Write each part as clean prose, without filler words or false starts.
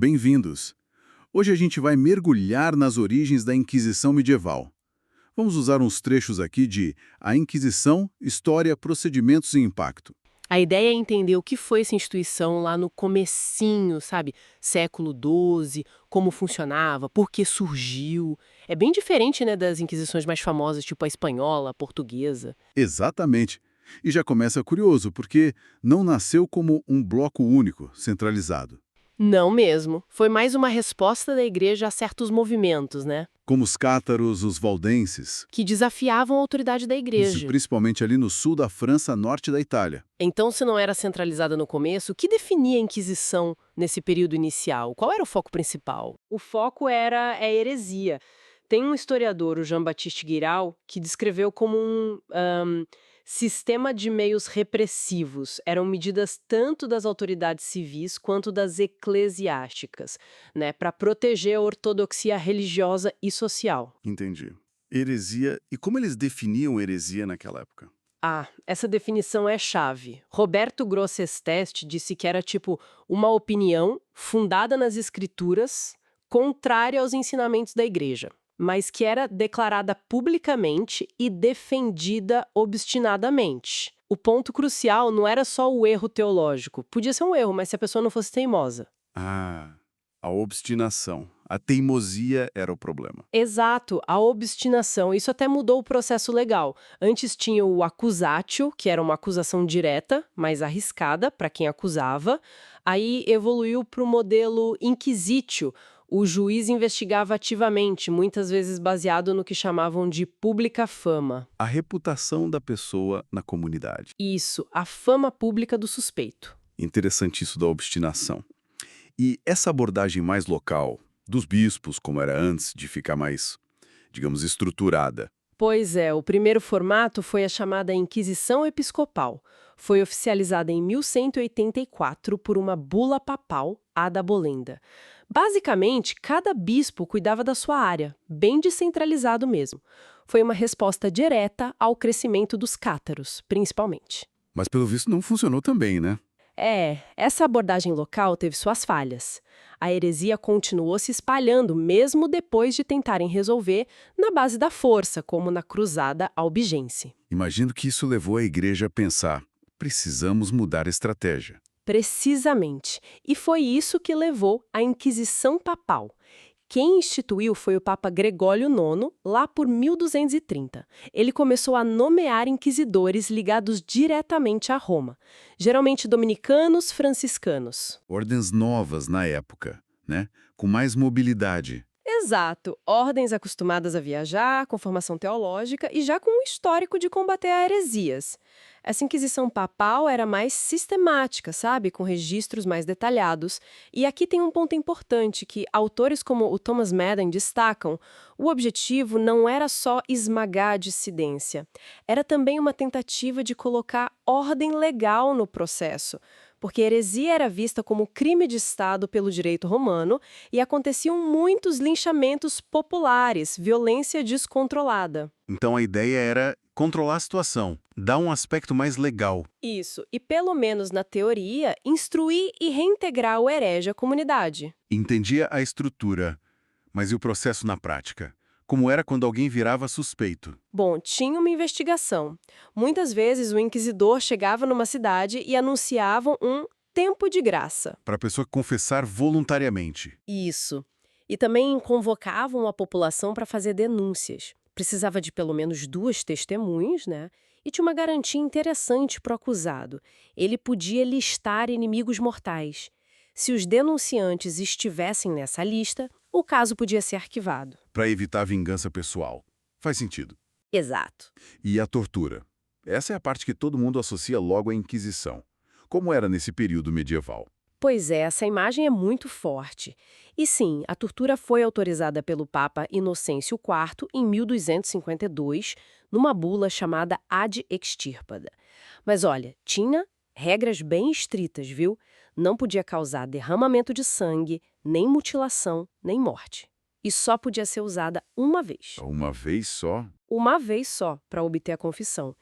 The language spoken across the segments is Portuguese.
Bem-vindos! Hoje a gente vai mergulhar nas origens da Inquisição medieval. Vamos usar uns trechos aqui de A Inquisição, História, Procedimentos e Impacto. A ideia é entender o que foi essa instituição lá no comecinho, sabe? Século XII, como funcionava, por que surgiu. É bem diferente, né, das inquisições mais famosas, tipo a espanhola, a portuguesa. Exatamente. E já começa curioso, porque não nasceu como um bloco único, centralizado. Não mesmo. Foi mais uma resposta da igreja a certos movimentos, né? Como os cátaros, os valdenses, Que desafiavam a autoridade da isso, igreja. principalmente ali no sul da França, norte da Itália. Então, se não era centralizada no começo, o que definia a Inquisição nesse período inicial? Qual era o foco principal? O foco era a heresia. Tem um historiador, o Jean-Baptiste Guiral, que descreveu como um sistema de meios repressivos. Eram medidas tanto das autoridades civis quanto das eclesiásticas, né, para proteger a ortodoxia religiosa e social. Entendi. Heresia. E como eles definiam heresia naquela época? Ah, essa definição é chave. Roberto Grosseteste disse que era tipo uma opinião fundada nas escrituras, contrária aos ensinamentos da igreja, mas que era declarada publicamente e defendida obstinadamente. O ponto crucial não era só o erro teológico. Podia ser um erro, mas se a pessoa não fosse teimosa. Ah, a obstinação. A teimosia era o problema. Exato, a obstinação. Isso até mudou o processo legal. Antes tinha o accusatio, que era uma acusação direta, mais arriscada para quem acusava. Aí evoluiu para o modelo inquisitio. O juiz investigava ativamente, muitas vezes baseado no que chamavam de pública fama. A reputação da pessoa na comunidade. Isso, a fama pública do suspeito. Interessante isso da obstinação. E essa abordagem mais local, dos bispos, como era antes, de ficar mais, digamos, estruturada. Pois é, o primeiro formato foi a chamada Inquisição Episcopal. Foi oficializada em 1184 por uma bula papal, a da Bolenda. Basicamente, cada bispo cuidava da sua área, bem descentralizado mesmo. Foi uma resposta direta ao crescimento dos cátaros, principalmente. Mas pelo visto não funcionou também, né? Essa abordagem local teve suas falhas. A heresia continuou se espalhando mesmo depois de tentarem resolver na base da força, como na Cruzada Albigense. Imagino que isso levou a igreja a pensar, precisamos mudar a estratégia. Precisamente. E foi isso que levou à Inquisição Papal. Quem instituiu foi o Papa Gregório IX, lá por 1230. Ele começou a nomear inquisidores ligados diretamente a Roma, geralmente dominicanos, franciscanos. Ordens novas na época, né? Com mais mobilidade. Exato, ordens acostumadas a viajar, com formação teológica e já com um histórico de combater a heresias. Essa Inquisição Papal era mais sistemática, sabe? Com registros mais detalhados. E aqui tem um ponto importante que autores como o Thomas Madden destacam. O objetivo não era só esmagar a dissidência. Era também uma tentativa de colocar ordem legal no processo. Porque a heresia era vista como crime de Estado pelo direito romano e aconteciam muitos linchamentos populares, violência descontrolada. Então a ideia era controlar a situação, dar um aspecto mais legal. Isso, e pelo menos na teoria, instruir e reintegrar o herege à comunidade. Entendia a estrutura, mas e o processo na prática? Como era quando alguém virava suspeito? Bom, tinha uma investigação. Muitas vezes o inquisidor chegava numa cidade e anunciava um tempo de graça. Para a pessoa confessar voluntariamente. Isso. E também convocavam a população para fazer denúncias. Precisava de pelo menos 2 testemunhas, né? E tinha uma garantia interessante para o acusado. Ele podia listar inimigos mortais. Se os denunciantes estivessem nessa lista, o caso podia ser arquivado. Para evitar vingança pessoal. Faz sentido. Exato. E a tortura? Essa é a parte que todo mundo associa logo à Inquisição. Como era nesse período medieval? Pois é, essa imagem é muito forte. E sim, a tortura foi autorizada pelo Papa Inocêncio IV em 1252, numa bula chamada Ad Extirpada. Mas olha, tinha regras bem estritas, viu? Não podia causar derramamento de sangue, nem mutilação, nem morte. E só podia ser usada uma vez. Uma vez só? Uma vez só, para obter a confissão.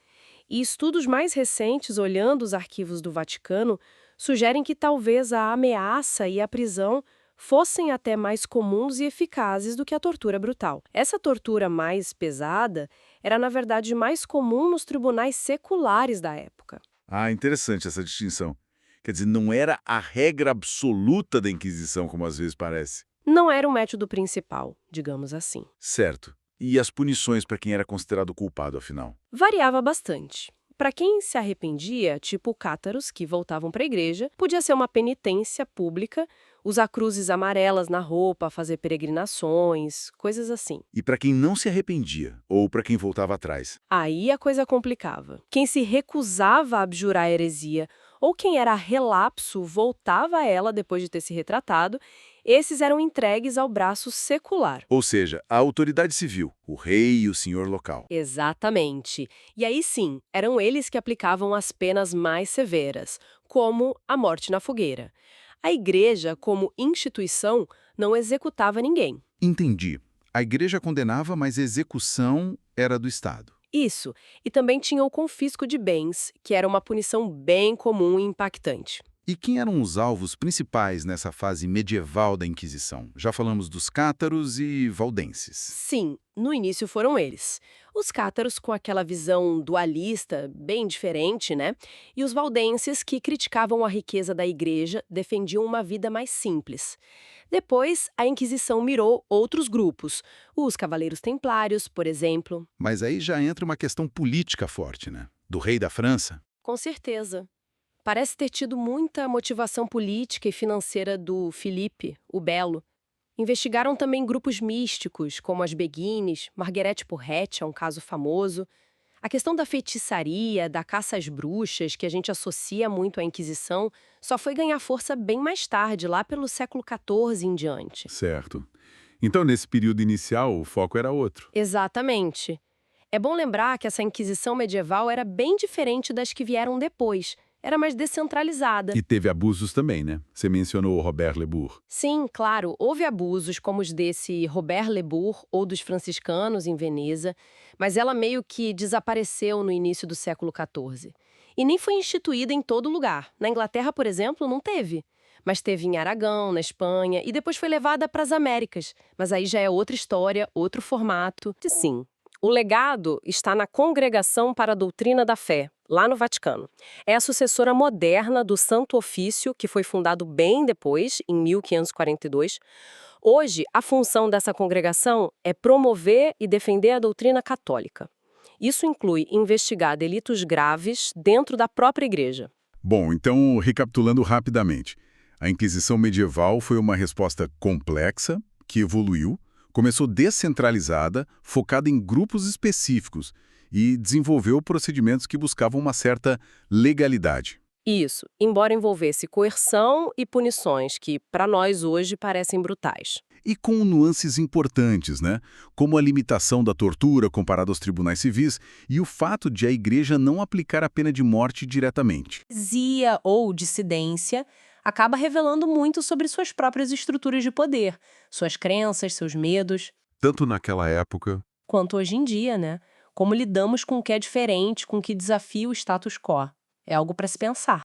E estudos mais recentes, olhando os arquivos do Vaticano, sugerem que talvez a ameaça e a prisão fossem até mais comuns e eficazes do que a tortura brutal. Essa tortura mais pesada era, na verdade, mais comum nos tribunais seculares da época. Ah, interessante essa distinção. Quer dizer, não era a regra absoluta da Inquisição, como às vezes parece. Não era o método principal, digamos assim. Certo. E as punições para quem era considerado culpado, afinal? Variava bastante. Para quem se arrependia, tipo cátaros que voltavam para a igreja, podia ser uma penitência pública, usar cruzes amarelas na roupa, fazer peregrinações, coisas assim. E para quem não se arrependia, ou para quem voltava atrás? Aí a coisa complicava. Quem se recusava a abjurar a heresia, ou quem era relapso voltava a ela depois de ter se retratado, esses eram entregues ao braço secular. Ou seja, a autoridade civil, o rei e o senhor local. Exatamente. E aí sim, eram eles que aplicavam as penas mais severas, como a morte na fogueira. A igreja, como instituição, não executava ninguém. Entendi. A igreja condenava, mas a execução era do Estado. Isso. E também tinha o confisco de bens, que era uma punição bem comum e impactante. E quem eram os alvos principais nessa fase medieval da Inquisição? Já falamos dos cátaros e valdenses. Sim, no início foram eles. Os cátaros com aquela visão dualista, bem diferente, né? E os valdenses que criticavam a riqueza da igreja, defendiam uma vida mais simples. Depois, a Inquisição mirou outros grupos, os Cavaleiros Templários, por exemplo. Mas aí já entra uma questão política forte, né? Do rei da França. Com certeza. Parece ter tido muita motivação política e financeira do Filipe, o Belo. Investigaram também grupos místicos, como as Beguines, Marguerite Porrette é um caso famoso. A questão da feitiçaria, da caça às bruxas, que a gente associa muito à Inquisição, só foi ganhar força bem mais tarde, lá pelo século XIV em diante. Certo. Então, nesse período inicial, o foco era outro. Exatamente. É bom lembrar que essa Inquisição medieval era bem diferente das que vieram depois. Era mais descentralizada. E teve abusos também, né? Você mencionou o Robert Lebour. Sim, claro, houve abusos como os desse Robert Lebour ou dos franciscanos em Veneza, mas ela meio que desapareceu no início do século XIV. E nem foi instituída em todo lugar. Na Inglaterra, por exemplo, não teve. Mas teve em Aragão, na Espanha, e depois foi levada para as Américas. Mas aí já é outra história, outro formato. E sim, o legado está na Congregação para a Doutrina da Fé, lá no Vaticano. É a sucessora moderna do Santo Ofício, que foi fundado bem depois, em 1542. Hoje, a função dessa congregação é promover e defender a doutrina católica. Isso inclui investigar delitos graves dentro da própria igreja. Bom, então, recapitulando rapidamente. A Inquisição medieval foi uma resposta complexa, que evoluiu, começou descentralizada, focada em grupos específicos e desenvolveu procedimentos que buscavam uma certa legalidade. Isso, embora envolvesse coerção e punições que, para nós hoje, parecem brutais. E com nuances importantes, né? Como a limitação da tortura comparada aos tribunais civis e o fato de a igreja não aplicar a pena de morte diretamente. Heresia ou dissidência acaba revelando muito sobre suas próprias estruturas de poder, suas crenças, seus medos, Tanto naquela época. quanto hoje em dia, né? Como lidamos com o que é diferente, com o que desafia o status quo. É algo para se pensar.